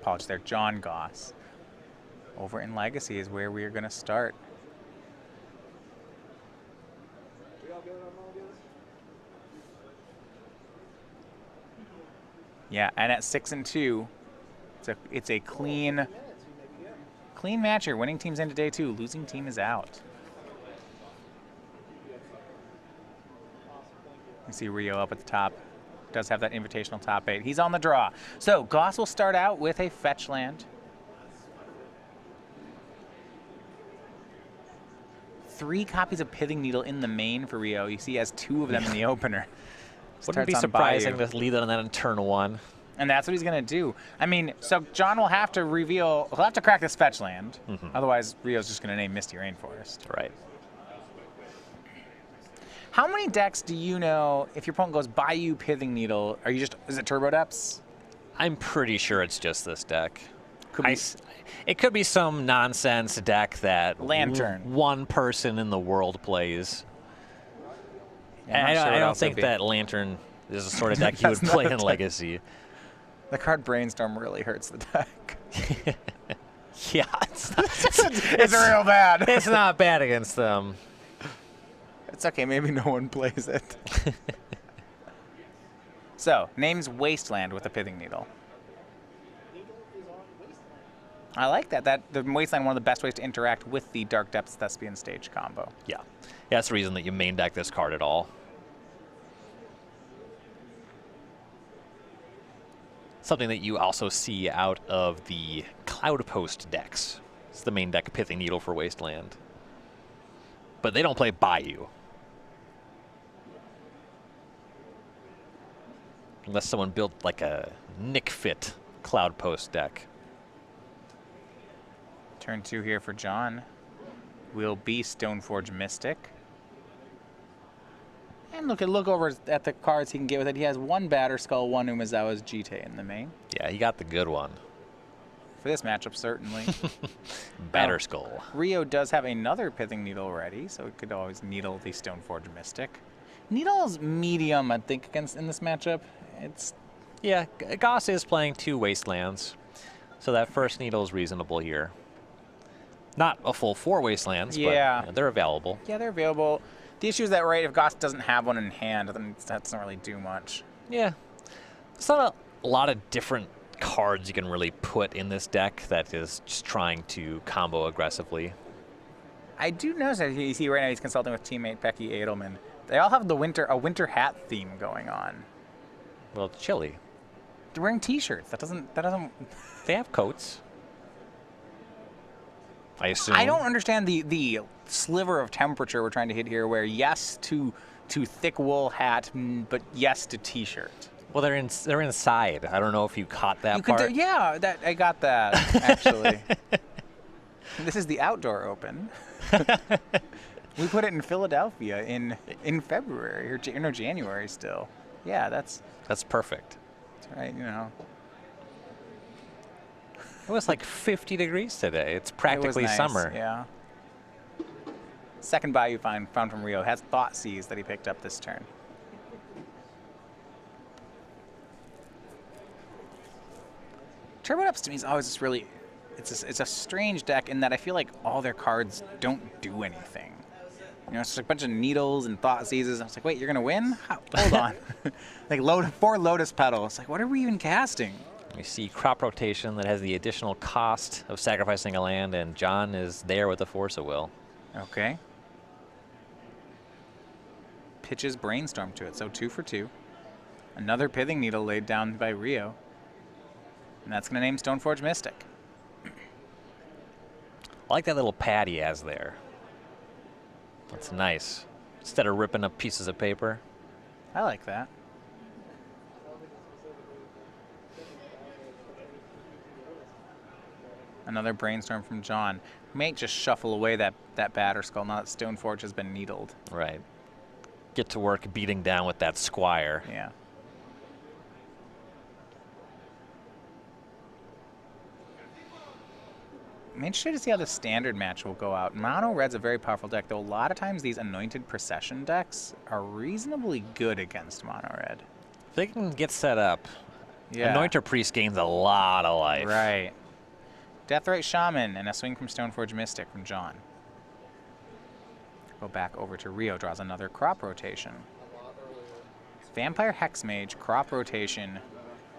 apologies there, John Goss. Over in Legacy is where we are going to start. Yeah, and at 6-2, it's a clean match here. Winning team's into day 2. Losing team is out. You see Rio up at the top. Does have that invitational top 8. He's on the draw. So Goss will start out with a fetch land. 3 copies of Pithing Needle in the main for Rio. You see he has 2 of them in the opener. Wouldn't be surprising to lead on that in turn 1. And that's what he's going to do. I mean, so John will have to reveal, he'll have to crack this fetch land. Otherwise, Rio's just going to name Misty Rainforest. Right. How many decks do you know, if your opponent goes Bayou Pithing Needle, are you just, is it Turbo Depths? I'm pretty sure it's just this deck. It could be some nonsense deck that Lantern. One person in the world plays. Yeah, I don't think that Lantern is the sort of deck you would play in Legacy. The card Brainstorm really hurts the deck. Yeah, it's real bad. It's not bad against them. It's okay, maybe no one plays it. So, names Wasteland with a Pithing Needle. I like that. The Wasteland, one of the best ways to interact with the Dark Depths Thespian stage combo. Yeah. That's the reason that you main deck this card at all. Something that you also see out of the Cloud Post decks. It's the main deck Pithing Needle for Wasteland. But they don't play Bayou. Unless someone built like a Nick Fit Cloud Post deck. Turn 2 here for John. Will be Stoneforge Mystic. And look over at the cards he can get with it. He has 1 Batterskull, 1 Umezawa's Jite in the main. Yeah, he got the good one. For this matchup, certainly. Batterskull. Rio does have another Pithing Needle ready, so it could always needle the Stoneforge Mystic. Needle's medium, I think, in this matchup. Yeah, Goss is playing 2 Wastelands, so that first needle is reasonable here. Not a full 4 Wastelands, but they're available. Yeah, they're available. The issue is that, right, if Goss doesn't have one in hand, then that doesn't really do much. Yeah. It's not a lot of different cards you can really put in this deck that is just trying to combo aggressively. I do notice that you see right now he's consulting with teammate Becky Adlman. They all have a winter hat theme going on. Well, it's chilly. They're wearing T-shirts. That doesn't. They have coats. I assume. I don't understand the sliver of temperature we're trying to hit here. Where yes to thick wool hat, but yes to T-shirt. Well, they're inside. I don't know if you caught that part. Yeah, I got that actually. This is the outdoor open. We put it in Philadelphia in February or January still. Yeah, that's perfect. That's right. You know. It was like 50 degrees today. It's practically nice, summer. Yeah. Second Bayou found from Rio has Thoughtseize that he picked up this turn. Turbo Depths to me is always just really, it's a strange deck in that I feel like all their cards don't do anything. You know, it's just a bunch of needles and Thoughtseizes. I was like, wait, you're gonna win? Hold on. Like 4 Lotus Petals. Like, what are we even casting? We see crop rotation that has the additional cost of sacrificing a land, and John is there with the Force of Will. Okay. Pitches Brainstorm to it, so 2 for 2. Another Pithing Needle laid down by Rio. And that's going to name Stoneforge Mystic. I like that little pad he has there. That's nice. Instead of ripping up pieces of paper. I like that. Another Brainstorm from John. May just shuffle away that Batterskull now that Stoneforge has been needled. Right. Get to work beating down with that Squire. Yeah. I'm interested to see how the standard match will go out. Mono Red's a very powerful deck, though a lot of times these Anointed Procession decks are reasonably good against Mono Red. If they can get set up, Yeah. Anointer Priest gains a lot of life. Right. Deathrite Shaman and a swing from Stoneforge Mystic from John. Go back over to Rio, draws another crop rotation. Vampire Hexmage, crop rotation,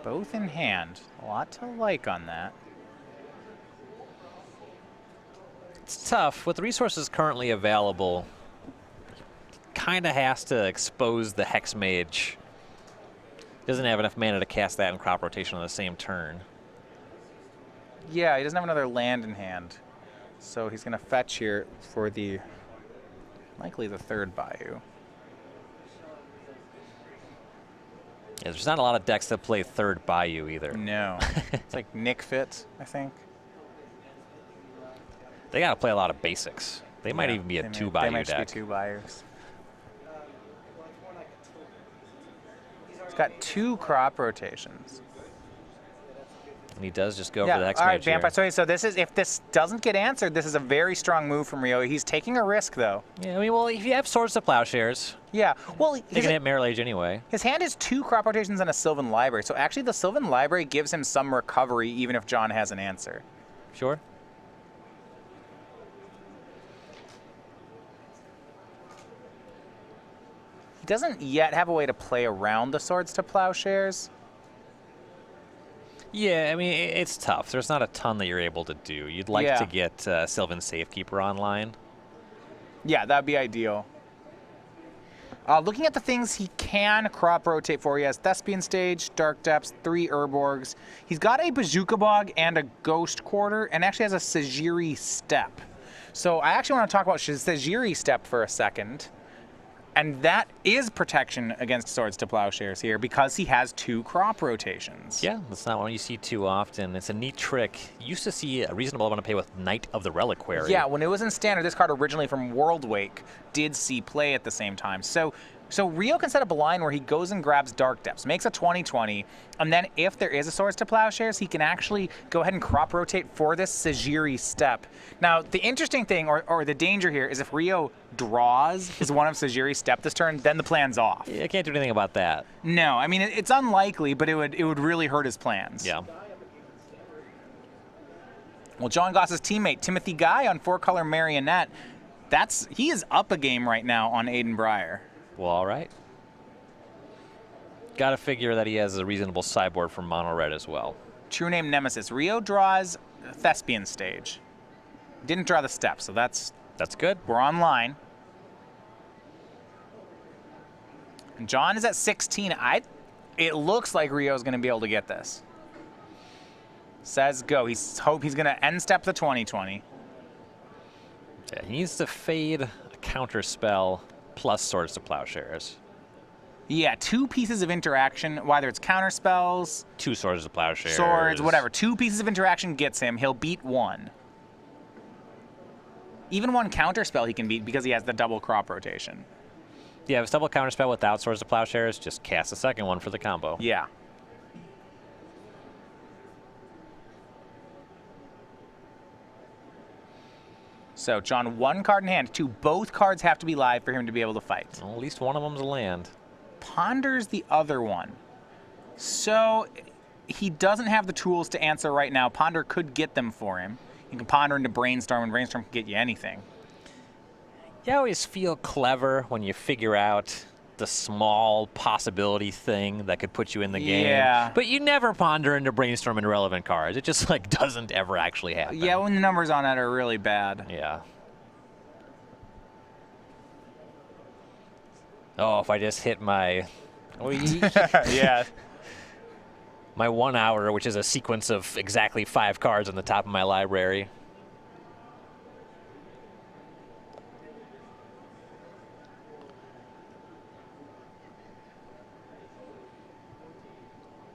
both in hand. A lot to like on that. It's tough. With the resources currently available, kind of has to expose the Hexmage. Doesn't have enough mana to cast that in crop rotation on the same turn. Yeah, he doesn't have another land in hand. So he's going to fetch here for the, likely the third Bayou. Yeah, there's not a lot of decks that play third Bayou either. No. It's like Nick Fit, I think. They got to play a lot of basics. They might even be a two Bayou deck. They might deck. just be two Bayous. He's got 2 crop rotations. And he does just go for the Hexmage all right, Vampire. here. So this is, if this doesn't get answered, this is a very strong move from Rio. He's taking a risk, though. Yeah, I mean, well, if you have Swords to Plowshares, Yeah, well, they can hit Mirror Age anyway. his hand is 2 crop rotations and a Sylvan Library. So actually, the Sylvan Library gives him some recovery, even if John has an answer. Sure. He doesn't yet have a way to play around the Swords to Plowshares. Yeah, I mean, it's tough. There's not a ton that you're able to do. You'd like to get Sylvan Safekeeper online. Yeah, that'd be ideal. Looking at the things he can crop rotate for, he has Thespian Stage, Dark Depths, 3 Urborgs. He's got a Bazooka Bog and a Ghost Quarter, and actually has a Sajiri Step. So I actually want to talk about Sajiri Step for a second. And that is protection against Swords to Plowshares here because he has 2 crop rotations. Yeah, that's not one you see too often. It's a neat trick. You used to see a reasonable amount of pay with Knight of the Reliquary. Yeah, when it was in Standard, this card originally from Worldwake did see play at the same time. So Rio can set up a line where he goes and grabs Dark Depths, makes a 20/20, and then if there is a Swords to Plowshares, he can actually go ahead and crop rotate for this Sajiri Step. Now, the interesting thing, or the danger here, is if Rio draws his one of Sajiri Step this turn, then the plan's off. Yeah, I can't do anything about that. No, I mean, it's unlikely, but it would really hurt his plans. Yeah. Well, John Goss's teammate, Timothy Guy on 4-color Marionette, he is up a game right now on Aiden Brier. Well, all right. Got to figure that he has a reasonable sideboard for mono red as well. True name Nemesis. Rio draws Thespian Stage. Didn't draw the step, so that's good. We're online. And John is at 16. It looks like Rio's going to be able to get this. Says go. He's going to end step the 20/20. Yeah, he needs to fade a counter spell plus Swords to Plowshares. Yeah, 2 pieces of interaction, whether it's counter spells, 2 Swords to Plowshares. Swords, whatever. 2 pieces of interaction gets him. He'll beat 1. Even 1 counter spell he can beat because he has the double crop rotation. Yeah, if it's double counter spell without Swords to Plowshares, just cast a second one for the combo. Yeah. So, John, 1 card in hand. 2. Both cards have to be live for him to be able to fight. Well, at least one of them's a land. Ponders the other one. So, he doesn't have the tools to answer right now. Ponder could get them for him. You can ponder into Brainstorm, and Brainstorm can get you anything. You always feel clever when you figure out the small possibility thing that could put you in the game. Yeah. But you never ponder into Brainstorm and relevant cards. It just like doesn't ever actually happen. Yeah, when the numbers on that are really bad. Yeah. Oh, if I just hit my... Yeah. My 1 hour, which is a sequence of exactly 5 cards on the top of my library.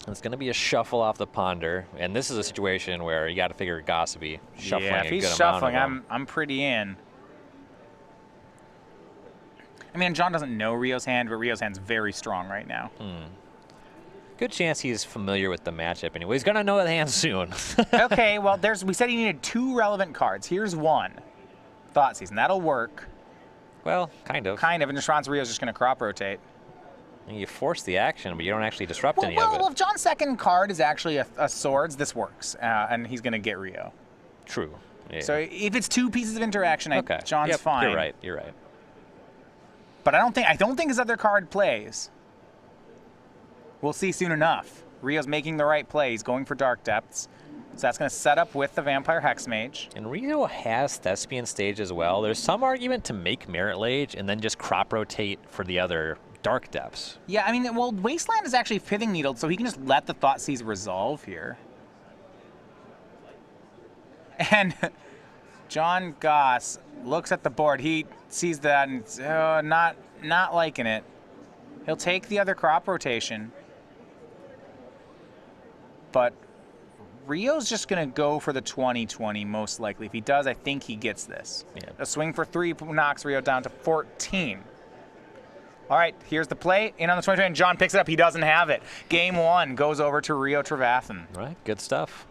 It's going to be a shuffle off the ponder, and this is a situation where you got to figure Goss would be shuffling yeah, if a good he's amount shuffling, of them. I'm pretty in. I mean, John doesn't know Rio's hand, but Rio's hand's very strong right now. Good chance he's familiar with the matchup anyway. He's going to know the hand soon. Okay, well, we said he needed 2 relevant cards. Here's 1. Thought Season. That'll work. Well, kind of. Kind of. In response, Rio's just going to crop rotate. You force the action, but you don't actually disrupt Well, any of it. well, if John's second card is actually a swords, this works, and he's going to get Rio. True. Yeah. So if it's 2 pieces of interaction, John's Yep, fine. You're right. You're right. But I don't think his other card plays. We'll see soon enough. Rio's making the right play. He's going for Dark Depths. So that's going to set up with the Vampire Hexmage. And Rio has Thespian Stage as well. There's some argument to make Merit Lage and then just crop rotate for the other Dark Depths. Yeah, I mean, well, Wasteland is actually Pithing Needled, so he can just let the Thoughtseize resolve here. And John Goss looks at the board. He sees that and not liking it. He'll take the other crop rotation. But Rio's just going to go for the 20-20 most likely. If he does, I think he gets this. Yeah. A swing for 3 knocks Rio down to 14. All right, here's the play. In on the 20-20, and John picks it up. He doesn't have it. Game 1 goes over to Rio Trevathan. All right, good stuff.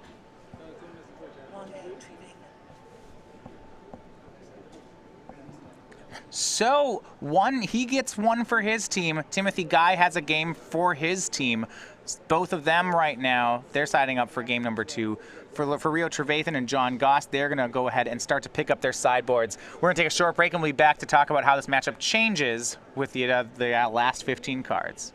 So he gets 1 for his team. Timothy Guy has a game for his team. Both of them right now, they're signing up for game number 2. For Rio Trevathan and John Goss, they're going to go ahead and start to pick up their sideboards. We're going to take a short break and we'll be back to talk about how this matchup changes with the last 15 cards.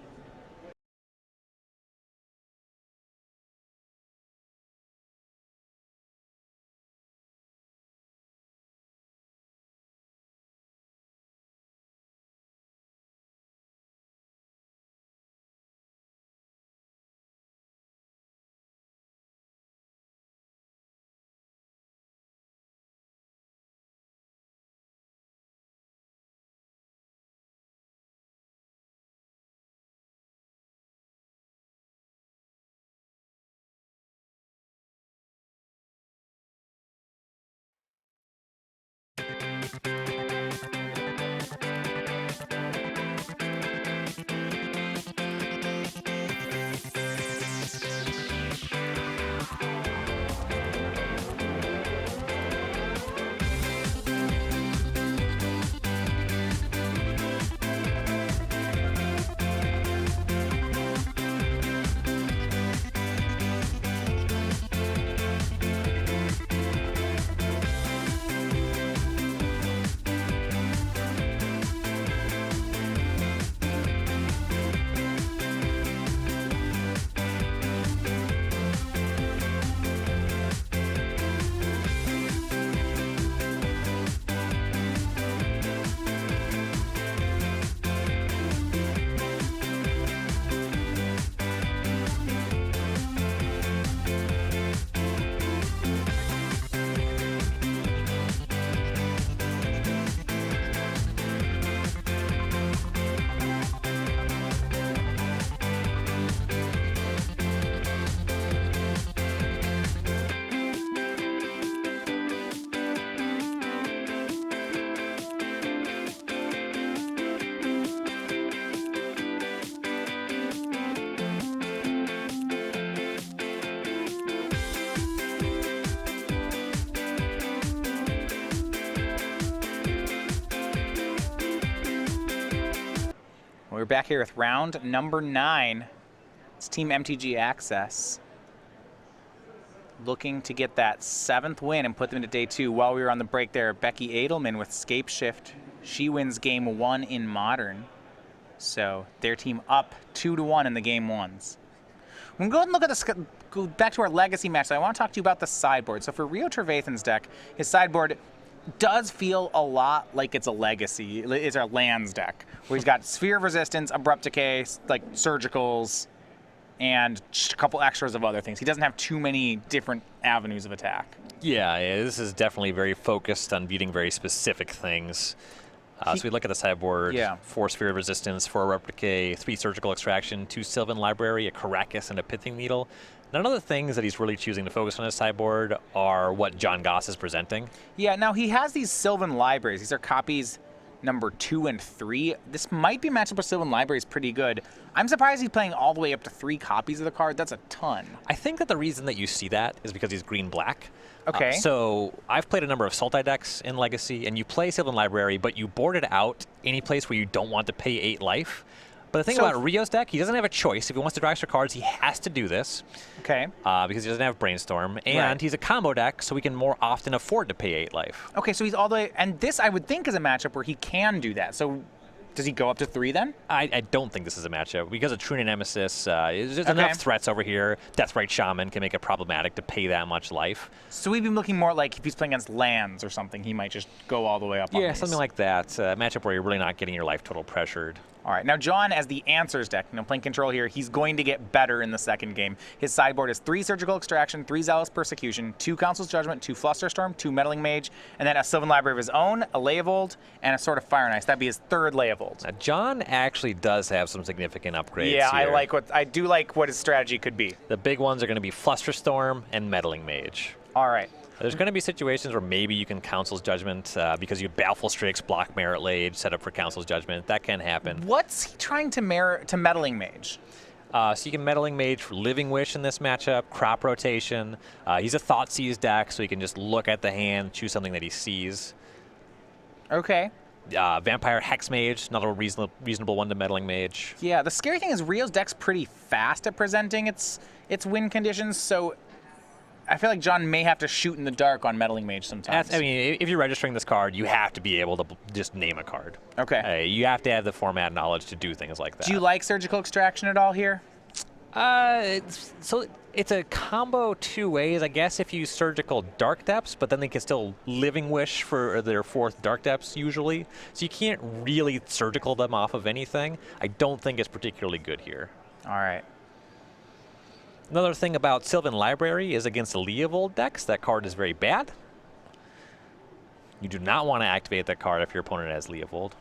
We're back here with round number 9. It's Team MTG Access. Looking to get that 7th win and put them into day 2. While we were on the break there, Becky Adlman with Scape Shift. She wins game 1 in Modern. So their team up 2-1 in the game 1s. We'll go ahead and look at this. Go back to our legacy match. So I want to talk to you about the sideboard. So for Rio Trevathan's deck, his sideboard does feel a lot like it's a legacy. It's a lands deck where he's got Sphere of Resistance, Abrupt Decay, like Surgicals, and just a couple extras of other things. He doesn't have too many different avenues of attack. Yeah, this is definitely very focused on beating very specific things. So we look at the sideboard, 4 Sphere of Resistance, 4 Abrupt Decay, 3 Surgical Extraction, 2 Sylvan Library, a Caracas, and a Pithing Needle. None of the things that he's really choosing to focus on his sideboard are what John Goss is presenting. Yeah, now he has these Sylvan Libraries. These are copies number 2 and 3. This might be matched up with Sylvan Libraries pretty good. I'm surprised he's playing all the way up to 3 copies of the card. That's a ton. I think that the reason that you see that is because he's green-black. Okay. So I've played a number of Sultai decks in Legacy, and you play Sylvan Library, but you board it out any place where you don't want to pay 8 life. But the thing about Rio's deck, he doesn't have a choice. If he wants to draw extra cards, he has to do this. Okay. Because he doesn't have Brainstorm. And he's a combo deck, so he can more often afford to pay 8 life. Okay, so he's all the way... And this, I would think, is a matchup where he can do that. So does he go up to 3 then? I don't think this is a matchup. Because of True Nemesis, there's enough threats over here. Deathrite Shaman can make it problematic to pay that much life. So we've been looking more like if he's playing against lands or something, he might just go all the way up on these. Something like that. A matchup where you're really not getting your life total pressured. All right, now John, as the Answers deck, playing control here, he's going to get better in the second game. His sideboard is 3 Surgical Extraction, 3 Zealous Persecution, 2 Council's Judgment, 2 Flusterstorm, 2 Meddling Mage, and then a Sylvan Library of his own, a Leovold, and a Sword of Fire and Ice. That'd be his 3rd Leovold. Now, John actually does have some significant upgrades Yeah, here. I do like what his strategy could be. The big ones are going to be Flusterstorm and Meddling Mage. All right. There's going to be situations where maybe you can Council's Judgment because you Baleful Strix, block Merit Lage, set up for Council's Judgment. That can happen. What's he trying to Meddling Mage? So you can Meddling Mage for Living Wish in this matchup, Crop Rotation. He's a Thoughtseize deck, so he can just look at the hand, choose something that he sees. Okay. Vampire Hex Mage, another reasonable one to Meddling Mage. Yeah, the scary thing is Rio's deck's pretty fast at presenting its win conditions, so I feel like John may have to shoot in the dark on Meddling Mage sometimes. I mean, if you're registering this card, you have to be able to just name a card. Okay. You have to have the format knowledge to do things like that. Do you like Surgical Extraction at all here? It's a combo 2 ways, I guess, if you use Surgical Dark Depths, but then they can still Living Wish for their 4th Dark Depths usually. So you can't really Surgical them off of anything. I don't think it's particularly good here. All right. Another thing about Sylvan Library is against the Leovold decks, that card is very bad. You do not want to activate that card if your opponent has Leovold.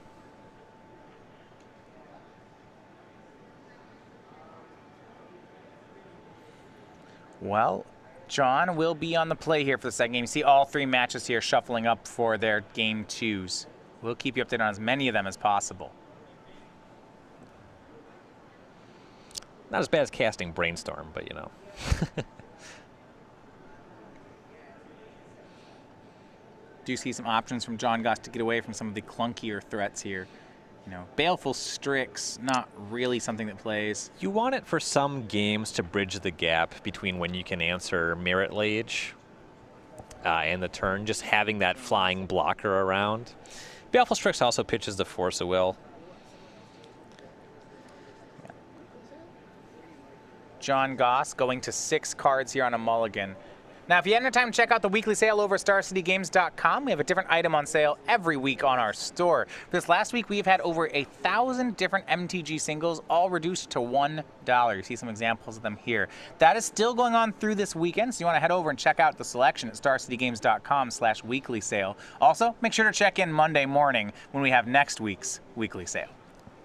Well, John will be on the play here for the second game. You see all 3 matches here shuffling up for their game 2s. We'll keep you updated on as many of them as possible. Not as bad as casting Brainstorm, but you know. Do you see some options from John Goss to get away from some of the clunkier threats here? Baleful Strix, not really something that plays. You want it for some games to bridge the gap between when you can answer Merit Lage and the turn, just having that flying blocker around. Baleful Strix also pitches the Force of Will. John Goss going to 6 cards here on a mulligan. Now, if you hadn't had time to check out the weekly sale over at StarCityGames.com, we have a different item on sale every week on our store. This last week, we've had over 1,000 different MTG singles, all reduced to $1. You see some examples of them here. That is still going on through this weekend, so you want to head over and check out the selection at StarCityGames.com/weekly sale. Also, make sure to check in Monday morning when we have next week's weekly sale.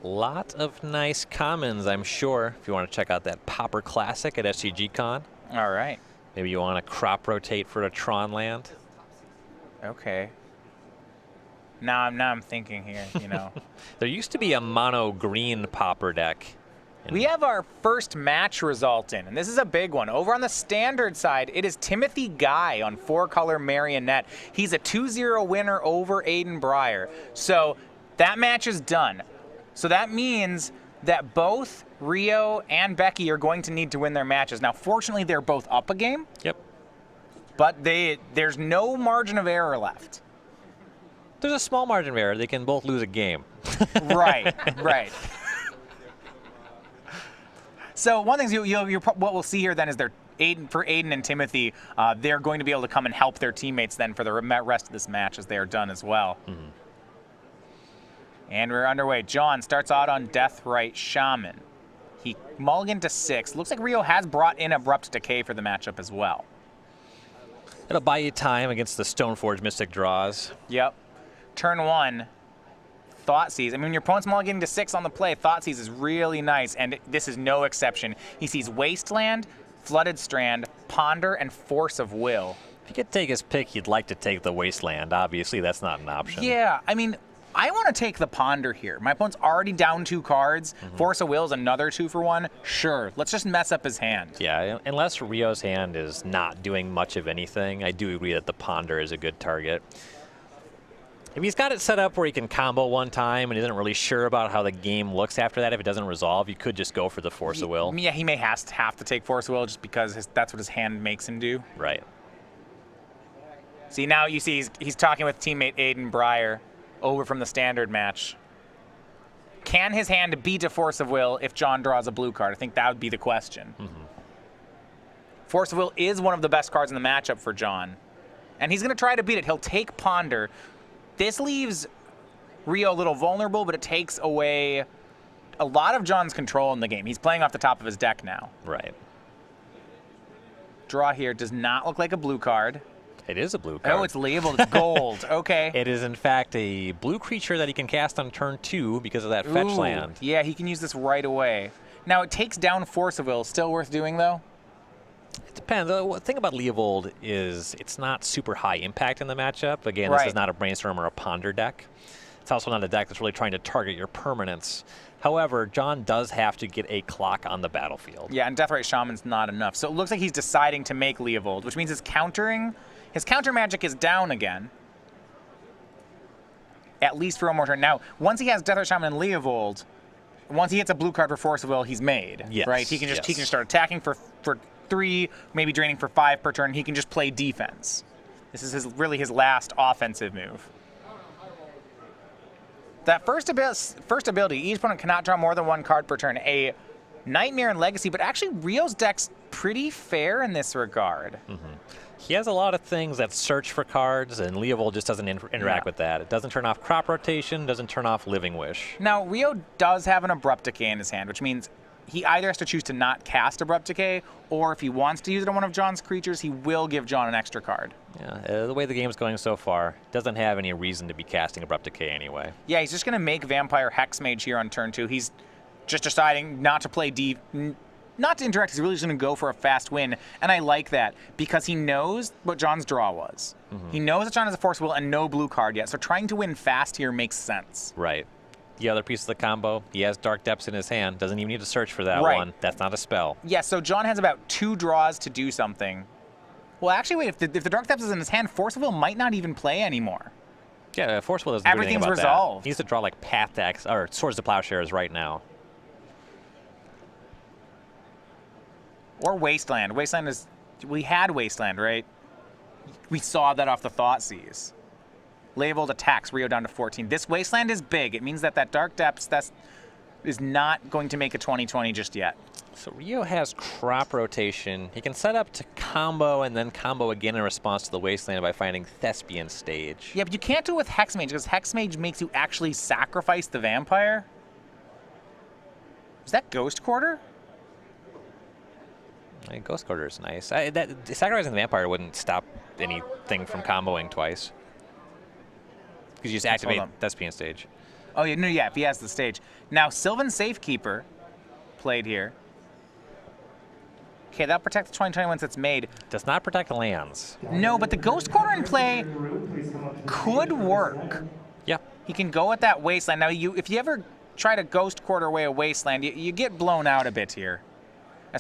Lot of nice commons, I'm sure, if you want to check out that Pauper Classic at SCGCon. All right. Maybe you want to Crop Rotate for a Tron land. Okay. Now I'm thinking here, There used to be a mono green Pauper deck. We have our first match result in, and this is a big one. Over on the standard side, it is Timothy Guy on 4-color Marionette. He's a 2-0 winner over Aiden Brier. So that match is done. So that means that both Rio and Becky are going to need to win their matches. Now, fortunately, they're both up a game. Yep. But there's no margin of error left. There's a small margin of error. They can both lose a game. Right. So one thing what we'll see here then is for Aiden and Timothy, they're going to be able to come and help their teammates then for the rest of this match as they are done as well. Mm-hmm. And we're underway. John starts out on Deathrite Shaman. He mulliganed to 6. Looks like Rio has brought in Abrupt Decay for the matchup as well. It'll buy you time against the Stoneforge Mystic draws. Yep. Turn 1, Thoughtseize. I mean, when your opponent's mulliganing to 6 on the play, Thoughtseize is really nice, and this is no exception. He sees Wasteland, Flooded Strand, Ponder, and Force of Will. If he could take his pick, he'd like to take the Wasteland. Obviously, that's not an option. Yeah, I mean, I want to take the Ponder here. My opponent's already down 2 cards. Mm-hmm. Force of Will is another 2-for-1. Sure, let's just mess up his hand. Yeah, unless Rio's hand is not doing much of anything, I do agree that the Ponder is a good target. If he's got it set up where he can combo one time and isn't really sure about how the game looks after that, if it doesn't resolve, you could just go for the Force of Will. Yeah, he may have to take Force of Will just because that's what his hand makes him do. Right. See, now you see he's talking with teammate Aiden Brier over from the standard match. Can his hand beat a Force of Will if John draws a blue card? I think that would be the question. Force of Will is one of the best cards in the matchup for John. And he's going to try to beat it. He'll take Ponder. This leaves Rio a little vulnerable, but it takes away a lot of John's control in the game. He's playing off the top of his deck now. Right. Draw here does not look like a blue card. It is a blue card. Oh, it's labeled. It's gold. Okay. It is, in fact, a blue creature that he can cast on turn 2 because of that fetch land. Yeah, he can use this right away. Now, it takes down Force of Will. Still worth doing, though? It depends. The thing about Leovold is it's not super high impact in the matchup. Again, this is not a Brainstorm or a Ponder deck. It's also not a deck that's really trying to target your permanents. However, John does have to get a clock on the battlefield. Yeah, and Deathrite Shaman's not enough. So it looks like he's deciding to make Leovold, which means his counter magic is down again. At least for one more turn. Now, once he has Deathrite Shaman and Leovold, once he hits a blue card for Force of Will, he's made. Yes. Right? He can just start attacking for 3, maybe draining for 5 per turn. He can just play defense. This is really his last offensive move. That first ability, each opponent cannot draw more than 1 card per turn. A Nightmare and Legacy, but actually Rio's deck's pretty fair in this regard. He has a lot of things that search for cards, and Leovold just doesn't interact with that. It doesn't turn off Crop Rotation, doesn't turn off Living Wish. Now, Rio does have an Abrupt Decay in his hand, which means he either has to choose to not cast Abrupt Decay, or if he wants to use it on one of John's creatures, he will give John an extra card. Yeah, the way the game's going so far, doesn't have any reason to be casting Abrupt Decay anyway. Yeah, he's just going to make Vampire Hexmage here on turn 2. He's just deciding not to play not to interact. He's really just going to go for a fast win, and I like that because he knows what John's draw was. He knows that John has a Force of Will and no blue card yet, so trying to win fast here makes sense. Right. The other piece of the combo, he has Dark Depths in his hand. Doesn't even need to search for that one. That's not a spell. Yeah, so John has about 2 draws to do something. Well, actually, wait, if the Dark Depths is in his hand, Force of Will might not even play anymore. Yeah, Force of Will doesn't do anything about Everything's resolved. that. He needs to draw like Path to or Swords to Plowshares right now. Or Wasteland. Wasteland is... We had Wasteland, right? We saw that off the Thoughtseize. Labeled attacks Rio down to 14. This Wasteland is big. It means that Dark Depths is not going to make a 2020 just yet. So Rio has Crop Rotation. He can set up to combo and then combo again in response to the Wasteland by finding Thespian Stage. Yeah, but you can't do it with Hexmage because Hexmage makes you actually sacrifice the Vampire. Is that Ghost Quarter? I mean, Ghost Quarter is nice. Sacrificing the Vampire wouldn't stop anything from comboing twice. Because you just activate Thespian Stage. Oh, yeah, no, yeah, if he has the stage. Now, Sylvan Safekeeper played here. Okay, that'll protect the 2020 once it's made. Does not protect lands. No, but the Ghost Quarter in play could work. Yeah. He can go at that Wasteland. Now, if you ever try to Ghost Quarter away a Wasteland, you get blown out a bit here.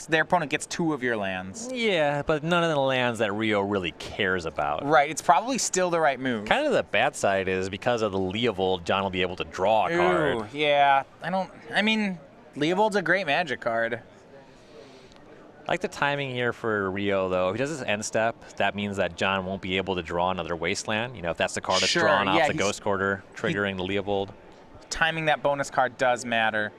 Their opponent gets 2 of your lands. Yeah, but none of the lands that Rio really cares about. Right, it's probably still the right move. Kind of the bad side is because of the Leovold, John will be able to draw a card. Ooh, yeah. I mean, Leovold's a great Magic card. I like the timing here for Rio, though. If he does his end step, that means that John won't be able to draw another Wasteland. You know, if that's the card that's drawn off the Ghost Quarter, triggering the Leovold. Timing that bonus card does matter.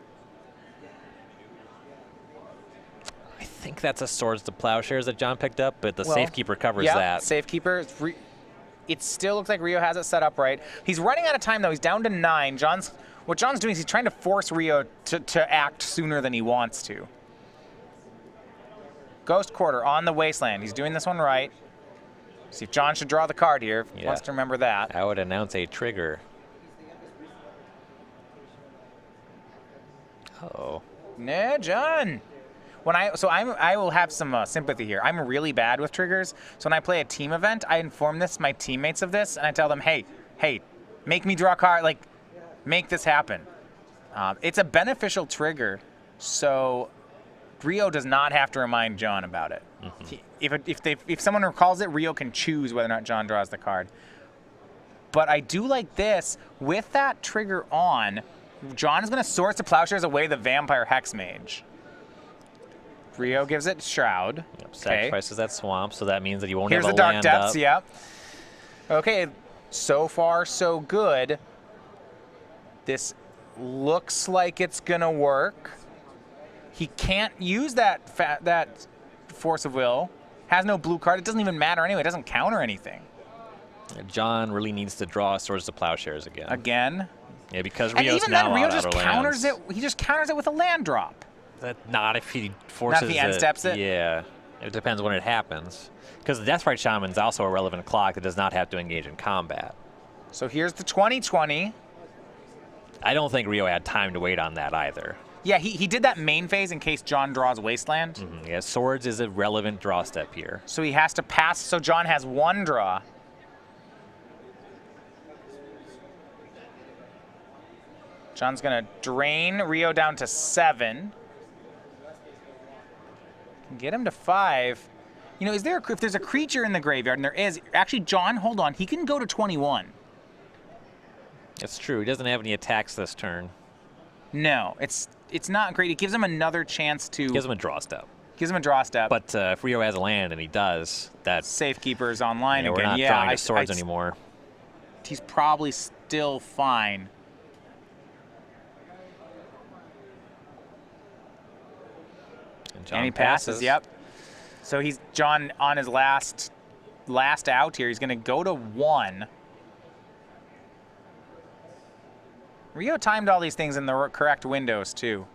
I think that's a Swords to Plowshares that John picked up, but the Safekeeper covers that. Safekeeper. It still looks like Rio has it set up right. He's running out of time, though. He's down to 9. What John's doing is he's trying to force Rio to act sooner than he wants to. Ghost Quarter on the Wasteland. He's doing this one right. See if John should draw the card here. He wants to remember that. I would announce a trigger. Uh-oh. Nah, John. I will have some sympathy here. I'm really bad with triggers. So when I play a team event, I inform my teammates of this, and I tell them, hey, make me draw a card. Like, make this happen. It's a beneficial trigger, so Rio does not have to remind John about it. If someone recalls it, Rio can choose whether or not John draws the card. But I do like this. With that trigger on, John is going to Swords to Plowshares away the Vampire Hexmage. Rio gives it Shroud. Yep, sacrifices that swamp, so that means that you won't Here's have a the Dark land Depths, up. yep. Okay, so far so good. This looks like it's going to work. He can't use that Force of Will. Has no blue card. It doesn't even matter anyway. It doesn't counter anything. John really needs to draw Swords to Plowshares again. Again? Yeah, because And Rio's even now then, Rio out just of counters lands. it. He just counters it with a land drop. Not if he forces Not if he end steps it? Yeah. It depends when it happens. Because the Deathrite Shaman's also a relevant clock that does not have to engage in combat. So here's the 2020. I don't think Rio had time to wait on that either. Yeah, he did that main phase in case John draws Wasteland. Yeah, Swords is a relevant draw step here. So he has to pass. So John has one draw. John's going to drain Rio down to 7. Get him to 5. You know, if there's a creature in the graveyard, and there is, actually, John, hold on, he can go to 21. It's true. He doesn't have any attacks this turn. No, it's not great. It gives him another chance to... Gives him a draw step. Gives him a draw step. But if Rio has a land, and he does, that's... Safekeeper's online We're again. not Yeah, drawing to Swords anymore. He's probably still fine. And he passes, yep. So he's John on his last out here. He's going to go to 1. Rio timed all these things in the correct windows, too.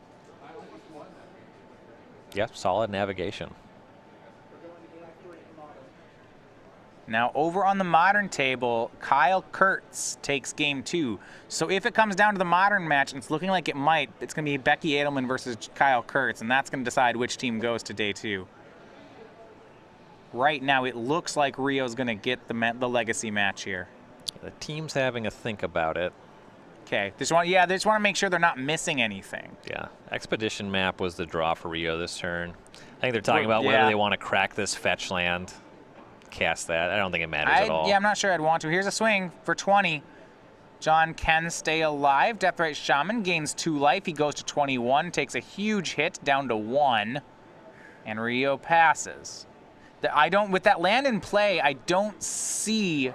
Yep, solid navigation. Now, over on the Modern table, Kyle Kurtz takes game 2. So if it comes down to the Modern match, and it's looking like it might, it's going to be Becky Adlman versus Kyle Kurtz, and that's going to decide which team goes to day 2. Right now, it looks like Rio's going to get the legacy match here. The team's having a think about it. Okay, they just want to make sure they're not missing anything. Yeah, Expedition map was the draw for Rio this turn. I think they're talking about Yeah. whether they want to crack this fetch land, cast that. I don't think it matters at all. Yeah, I'm not sure I'd want to. Here's a swing for 20. John can stay alive. Deathrite Shaman gains 2 life. He goes to 21, takes a huge hit down to 1, and Rio passes. With that land in play, I don't see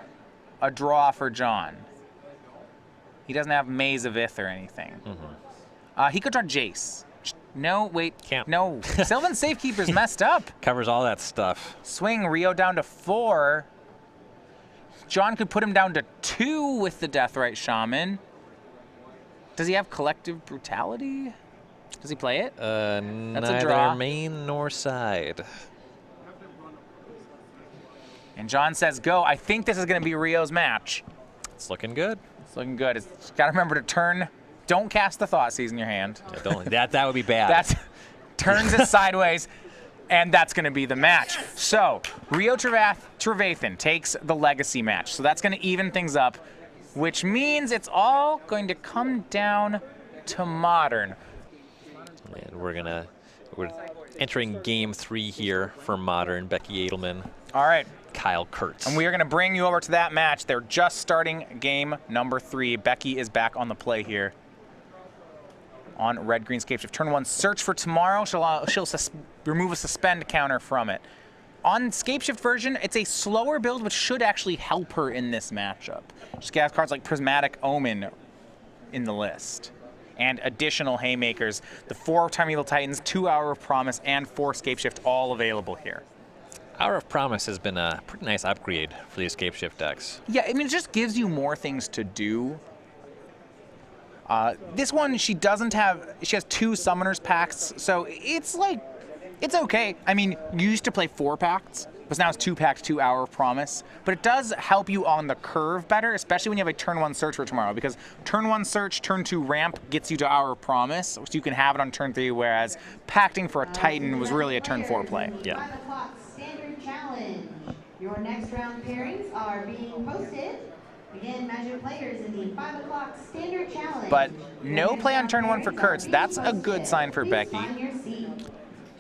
a draw for John. He doesn't have Maze of Ith or anything. He could draw Jace. No, wait. Can't. No. Sylvan Safekeeper's messed up. Covers all that stuff. Swing Rio down to 4. John could put him down to 2 with the Deathrite Shaman. Does he have Collective Brutality? Does he play it? Neither draw. main nor side. And John says go. I think this is going to be Rio's match. It's looking good. It's looking good. It's got to remember to turn. Don't cast the Thoughtseize in your hand. Yeah, don't, that would be bad. That turns it sideways, and that's going to be the match. So Rio Trevathan takes the legacy match. So that's going to even things up, which means it's all going to come down to Modern. And we're entering game 3 here for Modern. Becky Adlman, All right. Kyle Kurtz. And we are going to bring you over to that match. They're just starting game number 3. Becky is back on the play here on Red Green Scapeshift. Turn 1, search for tomorrow. She'll remove a suspend counter from it. On Scapeshift version, it's a slower build, which should actually help her in this matchup. She's got cards like Prismatic Omen in the list. And additional Haymakers. The 4 Primeval Titans, 2 Hour of Promise, and 4 Scapeshift all available here. Hour of Promise has been a pretty nice upgrade for the Escape Shift decks. Yeah, I mean, it just gives you more things to do. This one, she has 2 Summoners packs, so it's okay. I mean, you used to play 4 packs, but now it's 2 packs, 2 Hour of Promise. But it does help you on the curve better, especially when you have a turn 1 search for tomorrow, because turn 1 search, turn 2 ramp gets you to Hour of Promise, so you can have it on turn 3, whereas pacting for a Titan was really a turn 4 play. Yeah. 5 o'clock standard challenge. Your next round pairings are being posted. Again, measure players in the 5 o'clock standard challenge. But no play on turn 1 for Kurtz. That's a good sign for Becky.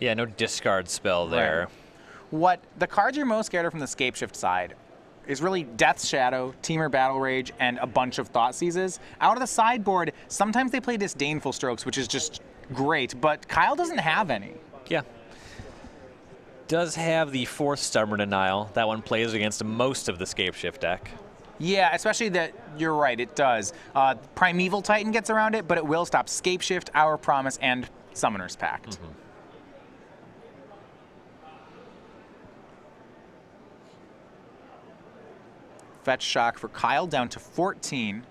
Yeah, no discard spell there. What the cards you're most scared of from the Scapeshift side is really Death's Shadow, Teamer Battle Rage, and a bunch of Thought Seizes. Out of the sideboard, sometimes they play Disdainful Strokes, which is just great, but Kyle doesn't have any. Yeah. Does have the 4th Stubborn Denial. That one plays against most of the Scapeshift deck. Yeah, especially that, you're right, it does. Primeval Titan gets around it, but it will stop Scapeshift, Our Promise, and Summoner's Pact. Fetch Shock for Kyle down to 14.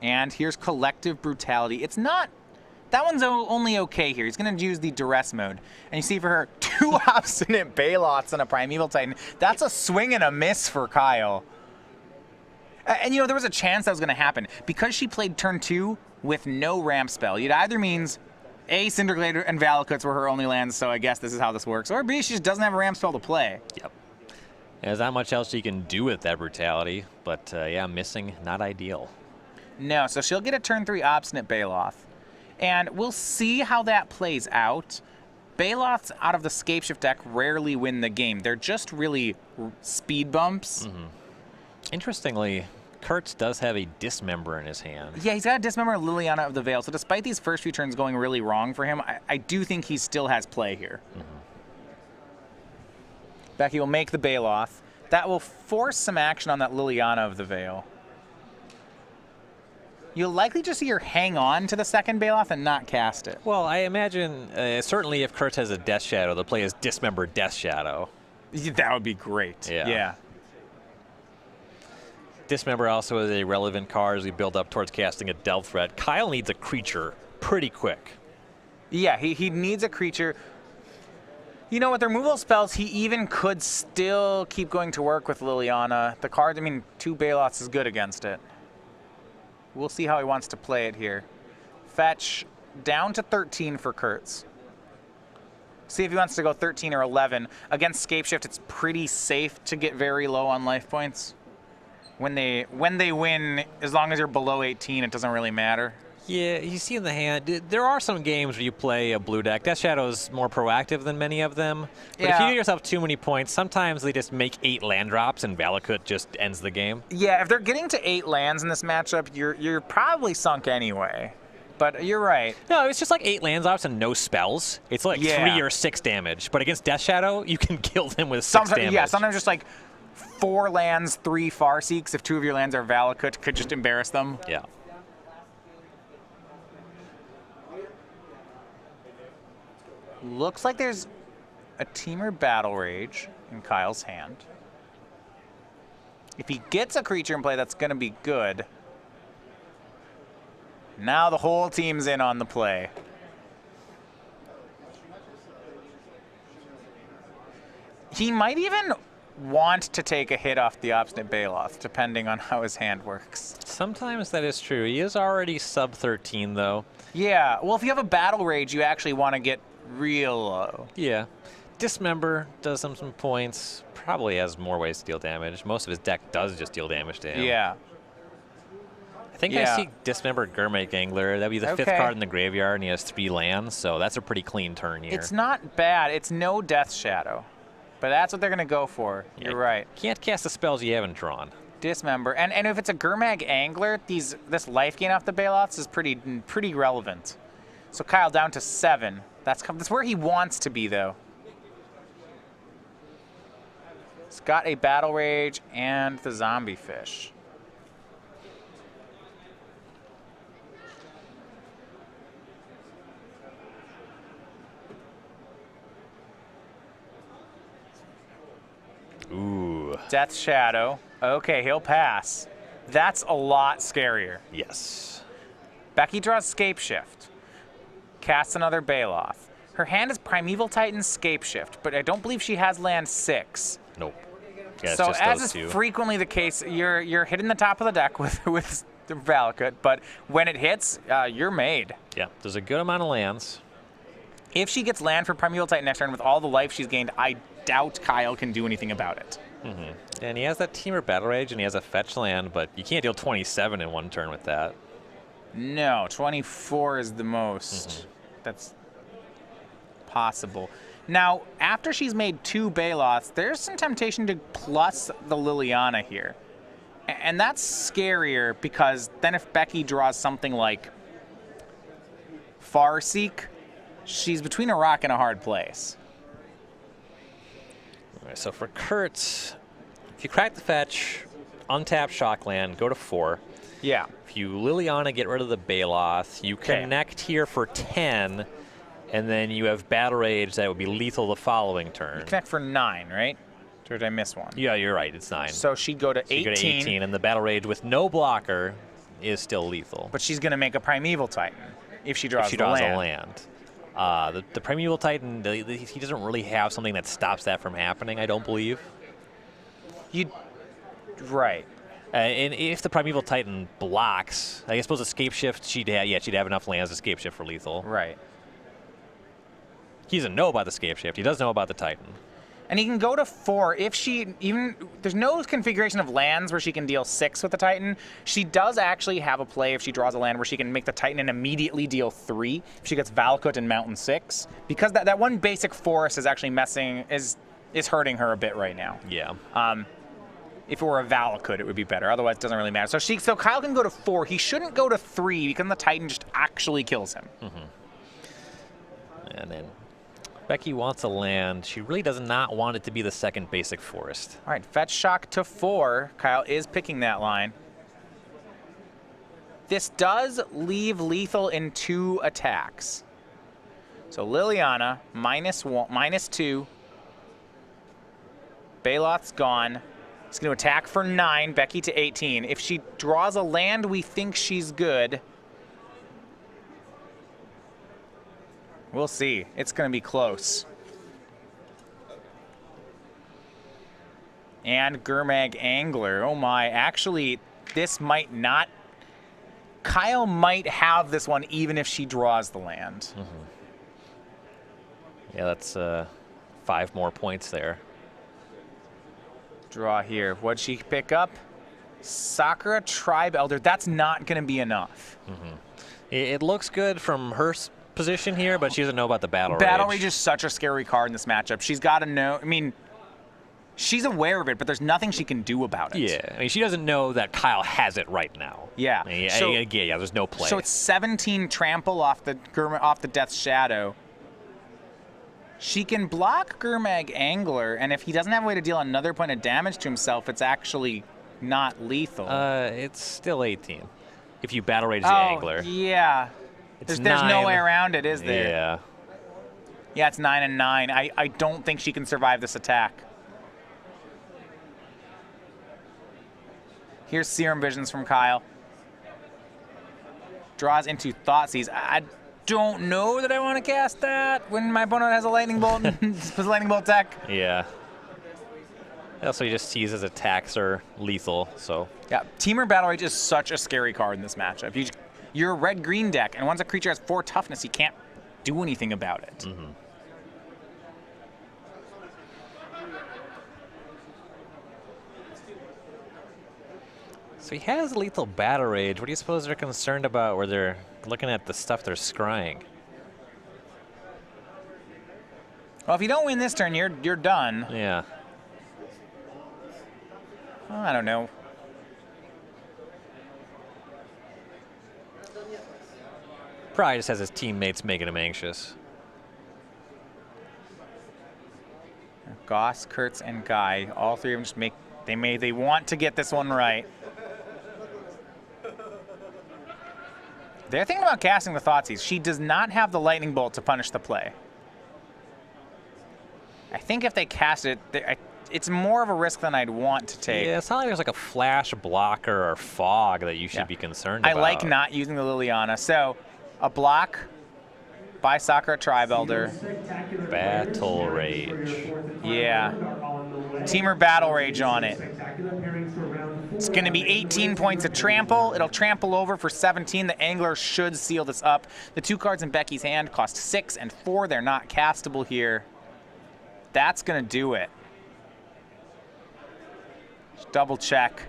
And here's Collective Brutality. It's not... That one's only okay here. He's going to use the Duress mode. And you see for her, 2 Obstinate Baloths and a Primeval Titan. That's a swing and a miss for Kyle. And, you know, there was a chance that was going to happen. Because she played turn 2 with no ramp spell, it either means, A, Cinderglade and Valakuts were her only lands, so I guess this is how this works. Or B, she just doesn't have a ramp spell to play. Yep. There's not much else she can do with that Brutality. But, yeah, missing, not ideal. No, so she'll get a turn 3 Obstinate Baloth. And we'll see how that plays out. Baloths out of the Scapeshift deck rarely win the game. They're just really speed bumps. Interestingly, Kurz does have a Dismember in his hand. Yeah, he's got a Dismember Liliana of the Veil. So despite these first few turns going really wrong for him, I do think he still has play here. Becky will make the Baloth. That will force some action on that Liliana of the Veil. You'll likely just see her hang on to the second Baloth and not cast it. Well, I imagine, certainly if Kurz has a Death Shadow, they'll play as Dismember Death Shadow. That would be great. Yeah. Dismember also is a relevant card as we build up towards casting a Delve Threat. Kyle needs a creature pretty quick. Yeah, he needs a creature. You know, with the removal spells, he even could still keep going to work with Liliana. The card, I mean, 2 Baloths is good against it. We'll see how he wants to play it here. Fetch down to 13 for Kurz. See if he wants to go 13 or 11. Against Scapeshift, it's pretty safe to get very low on life points. When they win, as long as you're below 18, it doesn't really matter. Yeah, you see in the hand, there are some games where you play a blue deck. Death Shadow is more proactive than many of them. But if you give yourself too many points, sometimes they just make 8 land drops and Valakut just ends the game. Yeah, if they're getting to 8 lands in this matchup, you're probably sunk anyway. But you're right. No, it's just like 8 land drops and no spells. It's like 3 or 6 damage. But against Death Shadow, you can kill them with 6 damage. Yeah, sometimes just like 4 lands, 3 Farseeks. If 2 of your lands are Valakut, could just embarrass them. Yeah. Looks like there's a Teamer Battle Rage in Kyle's hand. If he gets a creature in play, that's going to be good. Now the whole team's in on the play. He might even want to take a hit off the Obstinate Baloth, depending on how his hand works. Sometimes that is true. He is already sub 13, though. Yeah, well, if you have a Battle Rage, you actually want to get real low. Yeah. Dismember does him some points. Probably has more ways to deal damage. Most of his deck does just deal damage to him. Yeah. I think I see Dismember Gurmake Angler. That'd be the 5th card in the graveyard, and he has 3 lands, so that's a pretty clean turn here. It's not bad. It's no Death Shadow. But that's what they're going to go for. Yeah, you're right. Can't cast the spells you haven't drawn. Dismember. And if it's a Gurmag Angler, this life gain off the Baloths is pretty relevant. So Kyle down to 7. That's where he wants to be, though. He's got a Battle Rage and the Zombie Fish. Ooh. Death Shadow. Okay, he'll pass. That's a lot scarier. Yes. Becky draws Scapeshift. Casts another Baloth. Her hand is Primeval Titan Scapeshift, but I don't believe she has land 6. Nope. Yeah, so just as those is 2. Frequently the case, you're hitting the top of the deck with the Valakut, but when it hits, you're made. Yeah, there's a good amount of lands. If she gets land for Primeval Titan next turn with all the life she's gained, I doubt Kyle can do anything about it. And he has that Teamer Battle Rage, and he has a fetch land, but you can't deal 27 in 1 turn with that. No, 24 is the most. That's possible. Now, after she's made 2 Baloths, there's some temptation to plus the Liliana here. And that's scarier because then if Becky draws something like Farseek, she's between a rock and a hard place. All right, so for Kurz, if you crack the fetch, untap Shockland, go to 4. Yeah. If you Liliana, get rid of the Baloth, you Okay. connect here for 10, and then you have Battle Rage that would be lethal the following turn. Connect for 9, right? Or did I miss one? Yeah, you're right, it's 9. So she'd go to So you 18. go to 18, and the Battle Rage with no blocker is still lethal. But she's going to make a Primeval Titan if she draws, if she draws a land. The Primeval Titan, he doesn't really have something that stops that from happening, I don't believe. Right. And if the Primeval Titan blocks, I suppose Escape Shift, she'd have enough lands to Escape Shift for lethal. Right. He doesn't know about the Escape Shift. He does know about the Titan. And he can go to 4 if there's no configuration of lands where she can deal 6 with the Titan. She does actually have a play if she draws a land where she can make the Titan and immediately deal 3 if she gets Valakut and Mountain 6. Because that one basic forest is actually is hurting her a bit right now. Yeah. If it were a Valakut, it would be better. Otherwise, it doesn't really matter. So Kyle can go to 4. He shouldn't go to 3 because the Titan just actually kills him. And then Becky wants a land. She really does not want it to be the second basic forest. All right, fetch shock to 4. Kyle is picking that line. This does leave lethal in 2 attacks. So Liliana, -2. Baloth's gone. He's going to attack for 9, Becky to 18. If she draws a land, we think she's good. We'll see. It's going to be close. And Gurmag Angler. Oh my. Actually, this might not. Kyle might have this one even if she draws the land. Yeah, that's 5 more points there. Draw here. What'd she pick up? Sakura Tribe Elder. That's not going to be enough. It looks good from her position here, but she doesn't know about the Battle Rage. Battle Rage is such a scary card in this matchup. She's got to know. I mean, she's aware of it, but there's nothing she can do about it. Yeah, I mean, she doesn't know that Kyle has it right now. Yeah. I mean, So- yeah, there's no play. So it's 17 trample off the Death's Shadow. She can block Gurmag Angler, and if he doesn't have a way to deal another point of damage to himself, it's actually not lethal. It's still 18. If you Battle Rage the Angler. Yeah. It's There's no 9. way around it, is there? Yeah. Yeah, it's 9 and 9. I don't think she can survive this attack. Here's Serum Visions from Kyle. Draws into Thoughtseize. I don't know that I want to cast that when my opponent has a Lightning Bolt, his Lightning Bolt deck. Yeah. Also, he just sees his attacks are lethal, so. Yeah, Teamer Battle Rage is such a scary card in this matchup. You're a red-green deck, and once a creature has 4 toughness, you can't do anything about it. So he has lethal Battle Rage. What do you suppose they're concerned about where they're looking at the stuff they're scrying? Well, if you don't win this turn, you're done. Yeah. I don't know. Probably just has his teammates making him anxious. Goss, Kurtz, and Guy, all 3 of them just they want to get this one right. They're thinking about casting the Thoughtseize. She does not have the Lightning Bolt to punish the play. I think if they cast it, it's more of a risk than I'd want to take. Yeah, it's not like there's like a flash blocker or fog that you should be concerned about. I like not using the Liliana. So, a block by Sakura Tribe Elder. Battle Rage. Yeah. Teamer Battle Rage on it. It's going to be 18 points of trample. It'll trample over for 17. The Angler should seal this up. The 2 cards in Becky's hand cost 6 and 4. They're not castable here. That's going to do it. Just double check.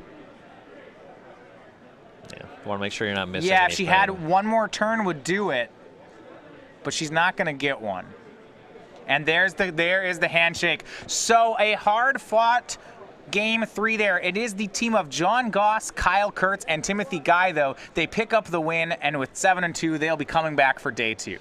Yeah, you want to make sure you're not missing Yeah, if anything. she had one more turn would do it, but she's not going to get one. And there is the handshake. So a hard-fought Game 3 there. It is the team of John Goss, Kyle Kurz, and Timothy Guy, though. They pick up the win, and with 7-2, they'll be coming back for day 2.